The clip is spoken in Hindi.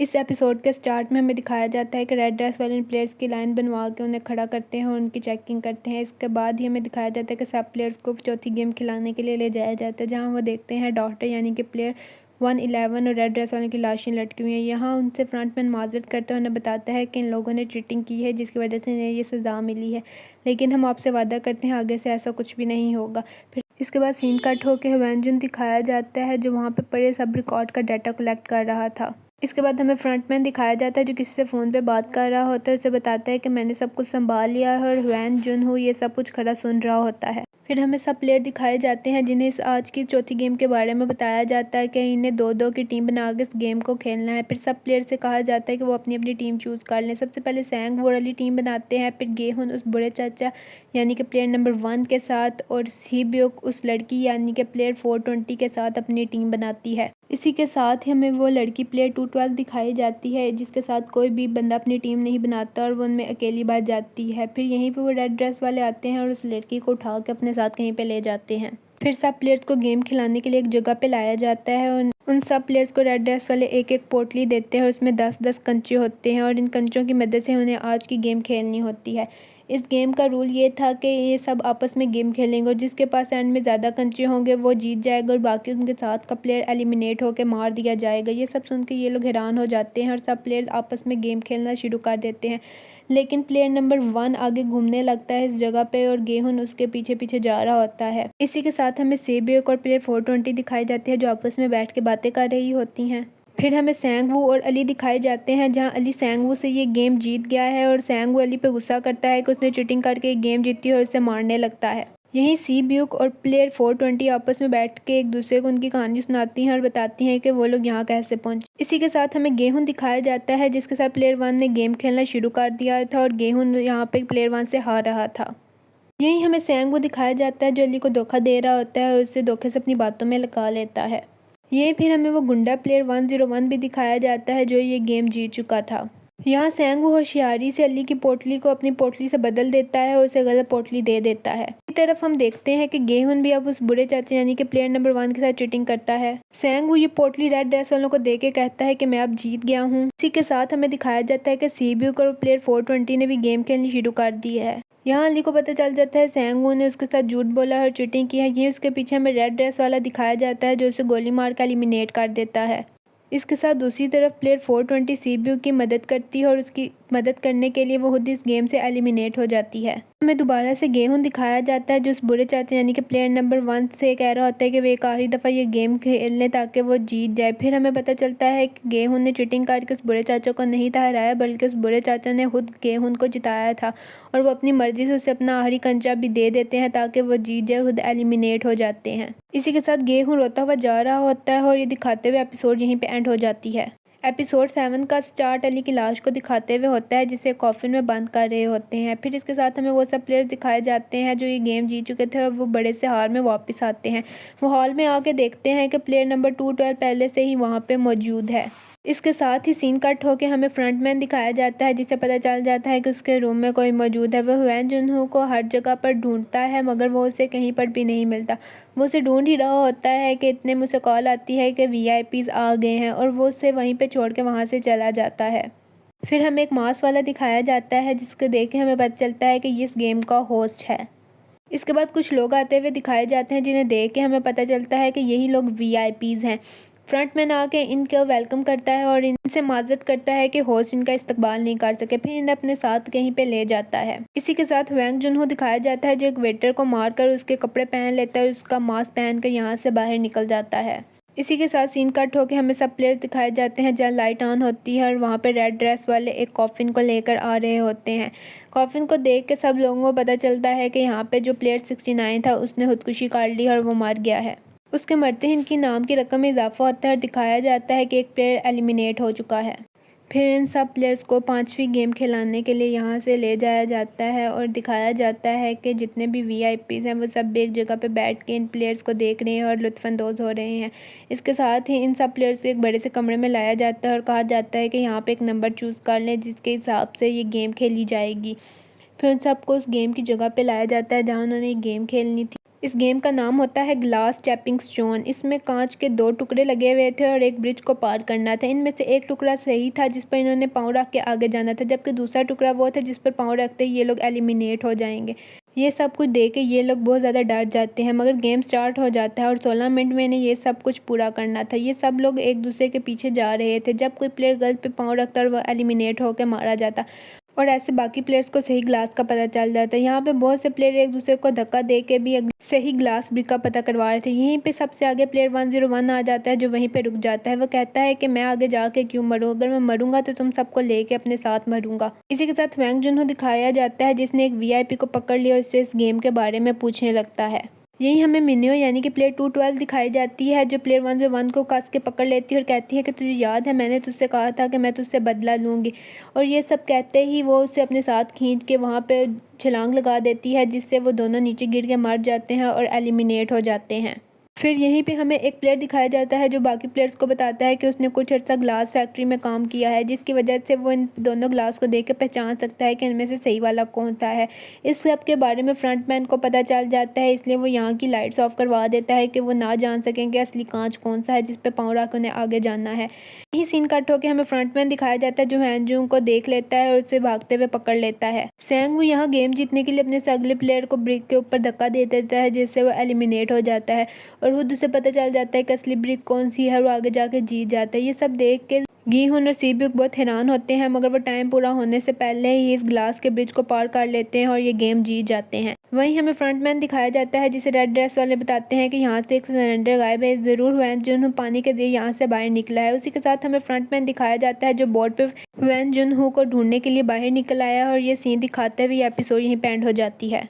इस एपिसोड के स्टार्ट में हमें दिखाया जाता है कि रेड ड्रेस वाले प्लेयर्स की लाइन बनवा के उन्हें खड़ा करते हैं और उनकी चेकिंग करते हैं। इसके बाद ही हमें दिखाया जाता है कि सब प्लेयर्स को चौथी गेम खिलाने के लिए ले जाया जाता है, जहां वो देखते हैं डॉक्टर यानी कि प्लेयर 111 और रेड ड्रेस वाले की लाशें लटकी हुई हैं। यहाँ उनसे फ्रंटमैन माजरत करते हुए उन्हें बताता है कि इन लोगों ने चीटिंग की है, जिसकी वजह से इन्हें ये सज़ा मिली है, लेकिन हम आपसे वादा करते हैं आगे से ऐसा कुछ भी नहीं होगा। फिर इसके बाद सीन कट होकर ह्वेन जुन दिखाया जाता है, जो वहाँ पे पड़े सब रिकॉर्ड का डाटा कलेक्ट कर रहा था। इसके बाद हमें फ्रंटमैन दिखाया जाता है, जो किसी से फ़ोन पे बात कर रहा होता है। उसे बताता है कि मैंने सब कुछ संभाल लिया है, और ह्वेन जुन हो ये सब कुछ खड़ा सुन रहा होता है। फिर हमें सब प्लेयर दिखाए जाते हैं, जिन्हें इस आज की चौथी गेम के बारे में बताया जाता है कि इन्हें 2-2 की टीम बना के इस गेम को खेलना है। फिर सब प्लेयर से कहा जाता है कि वो अपनी अपनी टीम चूज़ कर लें। सबसे पहले सैंग वो वाली टीम बनाते हैं, फिर गेहुन उस बुरे चाचा यानी कि प्लेयर नंबर 1 के साथ, और सीब्योक उस लड़की यानी कि प्लेयर 420 के साथ अपनी टीम बनाती है। इसी के साथ ही हमें वो लड़की प्लेयर 212 दिखाई जाती है, जिसके साथ कोई भी बंदा अपनी टीम नहीं बनाता और वो उनमें अकेली बात जाती है। फिर यहीं पे वो रेड ड्रेस वाले आते हैं और उस लड़की को उठा के अपने साथ कहीं पे ले जाते हैं। फिर सब प्लेयर्स को गेम खिलाने के लिए एक जगह पे लाया जाता है, और उन सब प्लेयर्स को रेड ड्रेस वाले एक एक पोटली देते हैं और उसमें 10-10 कंचे होते हैं, और इन कंचों की मदद से उन्हें आज की गेम खेलनी होती है। इस गेम का रूल ये था कि ये सब आपस में गेम खेलेंगे, और जिसके पास एंड में ज़्यादा कंचे होंगे वो जीत जाएगा, और बाकी उनके साथ का प्लेयर एलिमिनेट होकर मार दिया जाएगा। ये सब सुन के ये लोग हैरान हो जाते हैं और सब प्लेयर आपस में गेम खेलना शुरू कर देते हैं। लेकिन प्लेयर नंबर 1 आगे घूमने लगता है इस जगह पे, और गेहुन उसके पीछे पीछे जा रहा होता है। इसी के साथ हमें सेबियक और प्लेयर 420 दिखाई जाती है, जो आपस में बैठ के बातें कर रही होती हैं। फिर हमें सैंगवू और अली दिखाए जाते हैं, जहां अली सैंगवू से ये गेम जीत गया है, और सैंगवू अली पे गुस्सा करता है कि उसने चीटिंग करके ये गेम जीती है और उसे मारने लगता है। यहीं सीब्यूक और प्लेयर 420 आपस में बैठ के एक दूसरे को उनकी कहानी सुनाती हैं और बताती हैं कि वो लोग यहाँ कैसे पहुंचे। इसी के साथ हमें गेहून दिखाया जाता है, जिसके साथ प्लेयर 1 ने गेम खेलना शुरू कर दिया था, और गेहून यहाँ पे प्लेयर 1 से हार रहा था। यहीं हमें सैंगवू दिखाया जाता है, जो अली को धोखा दे रहा होता है और उसे धोखे से अपनी बातों में लगा लेता है। ये फिर हमें वो गुंडा प्लेयर 101 भी दिखाया जाता है, जो ये गेम जीत चुका था। यहाँ सैंग वो होशियारी से अली की पोटली को अपनी पोटली से बदल देता है और उसे गलत पोटली दे देता है। इसी तरफ हम देखते हैं कि गेहुन भी अब उस बुरे चाचे यानी कि प्लेयर नंबर 1 के साथ चीटिंग करता है। सैंग वो ये पोटली रेड ड्रेस वालों को दे के कहता है कि मैं अब जीत गया हूँ। इसी के साथ हमें दिखाया जाता है कि सीब्यूक और प्लेयर 420 ने भी गेम खेलनी शुरू कर दी है। यहाँ अली को पता चल जाता है सैंगवू ने उसके साथ झूठ बोला और चीटिंग की है। यहीं उसके पीछे हमें रेड ड्रेस वाला दिखाया जाता है, जो उसे गोली मार कर एलिमिनेट कर देता है। इसके साथ दूसरी तरफ प्लेयर 420 सीब्यू की मदद करती है, और उसकी मदद करने के लिए वो खुद इस गेम से एलिमिनेट हो जाती है। हमें दोबारा से गेहून दिखाया जाता है, जो उस बुरे चाचा यानी कि प्लेयर नंबर 1 से कह रहा होता है कि वे एक आखिरी दफ़ा ये गेम खेल लें ताकि वो जीत जाए। फिर हमें पता चलता है कि गेहून ने चीटिंग करके उस बुरे चाचा को नहीं था हराया, बल्कि उस बुरे चाचा ने खुद गेहून को जिताया था, और वो अपनी मर्जी से उसे अपना आखिरी कंचा भी दे देते हैं ताकि वो जीत जाए और खुद एलिमिनेट हो जाते हैं। इसी के साथ गेहून रोता हुआ जा रहा होता है, और ये दिखाते हुए एपिसोड यहीं पे एंड हो जाती है। एपिसोड 7 का स्टार्ट अली की लाश को दिखाते हुए होता है, जिसे कॉफिन में बंद कर रहे होते हैं। फिर इसके साथ हमें वो सब प्लेयर्स दिखाए जाते हैं जो ये गेम जीत चुके थे, और वो बड़े से हॉल में वापस आते हैं। वो हॉल में आके देखते हैं कि प्लेयर नंबर 212 पहले से ही वहाँ पे मौजूद है। इसके साथ ही सीन कट होके हमें फ्रंटमैन दिखाया जाता है, जिसे पता चल जाता है कि उसके रूम में कोई मौजूद है। वो ह्वेन जुनहो को हर जगह पर ढूंढता है, मगर वो उसे कहीं पर भी नहीं मिलता। वो उसे ढूंढ ही रहा होता है कि इतने में उसे कॉल आती है कि VIPs आ गए हैं, और वो उसे वहीं पे छोड़ के वहाँ से चला जाता है। फिर हमें एक मांस वाला दिखाया जाता है, जिसको देख के हमें पता चलता है कि ये इस गेम का होस्ट है। इसके बाद कुछ लोग आते हुए दिखाए जाते हैं, जिन्हें देख के हमें पता चलता है कि यही लोग VIPs हैं। फ्रंटमैन आके इनका वेलकम करता है और इनसे माजरत करता है कि होस्ट इनका इस्तकबाल नहीं कर सके। फिर इन्हें अपने साथ कहीं पे ले जाता है। इसी के साथ वैंग जुनहो दिखाया जाता है, जो एक वेटर को मारकर उसके कपड़े पहन लेता है और उसका मास्क पहनकर यहाँ से बाहर निकल जाता है। इसी के साथ सीन कट होकर हमें सब प्लेयर्स दिखाए जाते हैं, जहाँ लाइट ऑन होती है और वहाँ पे रेड ड्रेस वाले एक कॉफिन को लेकर आ रहे होते हैं। कॉफिन को देख के सब लोगों को पता चलता है कि यहाँ पे जो प्लेयर 69 था उसने खुदकुशी कर ली और वो मर गया है। उसके मरते ही इनकी नाम की रकम में इजाफा होता है और दिखाया जाता है कि एक प्लेयर एलिमिनेट हो चुका है। फिर इन सब प्लेयर्स को 5वीं गेम खिलाने के लिए यहाँ से ले जाया जाता है, और दिखाया जाता है कि जितने भी VIPs हैं वो सब एक जगह पे बैठ के इन प्लेयर्स को देख रहे हैं और लुत्फ़अंदोज़ हो रहे हैं। इसके साथ ही इन सब प्लेयर्स को एक बड़े से कमरे में लाया जाता है और कहा जाता है कि यहाँ पे एक नंबर चूज़ कर लें, जिसके हिसाब से ये गेम खेली जाएगी। फिर उन सबको उस गेम की जगह पे लाया जाता है जहाँ उन्होंने गेम खेलनी थी। इस गेम का नाम होता है ग्लास स्टेपिंग स्टोन। इसमें कांच के 2 टुकड़े लगे हुए थे और एक ब्रिज को पार करना था। इनमें से एक टुकड़ा सही था जिस पर इन्होंने पाँव रख के आगे जाना था, जबकि दूसरा टुकड़ा वो था जिस पर पाँव रखते ही ये लोग एलिमिनेट हो जाएंगे। ये सब कुछ देख के ये लोग बहुत ज़्यादा डर जाते हैं, मगर गेम स्टार्ट हो जाता है और 16 मिनट में इन्हें ये सब कुछ पूरा करना था। ये सब लोग एक दूसरे के पीछे जा रहे थे। जब कोई प्लेयर गलत पे पाँव रखता और वह एलिमिनेट होकर मारा जाता और ऐसे बाकी प्लेयर्स को सही ग्लास का पता चल जाता है। यहाँ पे बहुत से प्लेयर एक दूसरे को धक्का दे के भी सही ग्लास ब्रिक का पता करवा रहे थे। यहीं पे सबसे आगे प्लेयर 101 आ जाता है, जो वहीं पे रुक जाता है। वो कहता है कि मैं आगे जाके क्यों मरूं, अगर मैं मरूंगा तो तुम सबको लेके अपने साथ मरूंगा। इसी के साथ वैंग जुनहो दिखाया जाता है, जिसने एक वीआईपी को पकड़ लिया और उससे इस गेम के बारे में पूछने लगता है। यही हमें मिन्यो यानी कि प्लेयर 212 दिखाई जाती है, जो प्लेयर 101 को कस के पकड़ लेती है और कहती है कि तुझे याद है मैंने तुझसे कहा था कि मैं तुझसे बदला लूँगी। और ये सब कहते ही वो उसे अपने साथ खींच के वहाँ पे छलांग लगा देती है, जिससे वो दोनों नीचे गिर के मर जाते हैं और एलिमिनेट हो जाते हैं। फिर यहीं पे हमें एक प्लेयर दिखाया जाता है जो बाकी प्लेयर्स को बताता है कि उसने कुछ अर्सा ग्लास फैक्ट्री में काम किया है, जिसकी वजह से वो इन दोनों ग्लास को देख के पहचान सकता है कि इनमें से सही वाला कौन सा है। इस सब के बारे में फ्रंटमैन को पता चल जाता है, इसलिए वो यहाँ की लाइट्स ऑफ करवा देता है कि वो ना जान सकें कि असली कांच कौन सा है जिस पे पाँव रख उन्हें आगे जाना है। यही सीन कट होकर हमें फ्रंटमैन दिखाया जाता है, जो हैंजूंग को देख लेता है और उसे भागते हुए पकड़ लेता है। सेंग यहाँ गेम जीतने के लिए अपने से अगले प्लेयर को ब्रिक के ऊपर धक्का दे देता है, जिससे वो एलिमिनेट हो जाता है और खुद उसे पता चल जाता है कि असली ब्रिक कौन सी है और आगे जाके जीत जाता है। ये सब देख के गीहुन और सीब्यूक बहुत हैरान होते हैं, मगर वो टाइम पूरा होने से पहले ही इस ग्लास के ब्रिज को पार कर लेते हैं और ये गेम जीत जाते हैं। वहीं हमें फ्रंटमैन दिखाया जाता है, जिसे रेड ड्रेस वाले बताते हैं कि यहाँ से एक सिलेंडर गायब है, ज़रूर वैन जुनहो पानी के दिए यहाँ से बाहर निकला है। उसी के साथ हमें फ्रंटमैन दिखाया जाता है, जो बोर्ड पे वैन जुनहो को ढूंढने के लिए बाहर निकल आया है, और ये सीन दिखाते हुए एपिसोड यहीं पे एंड हो जाती है।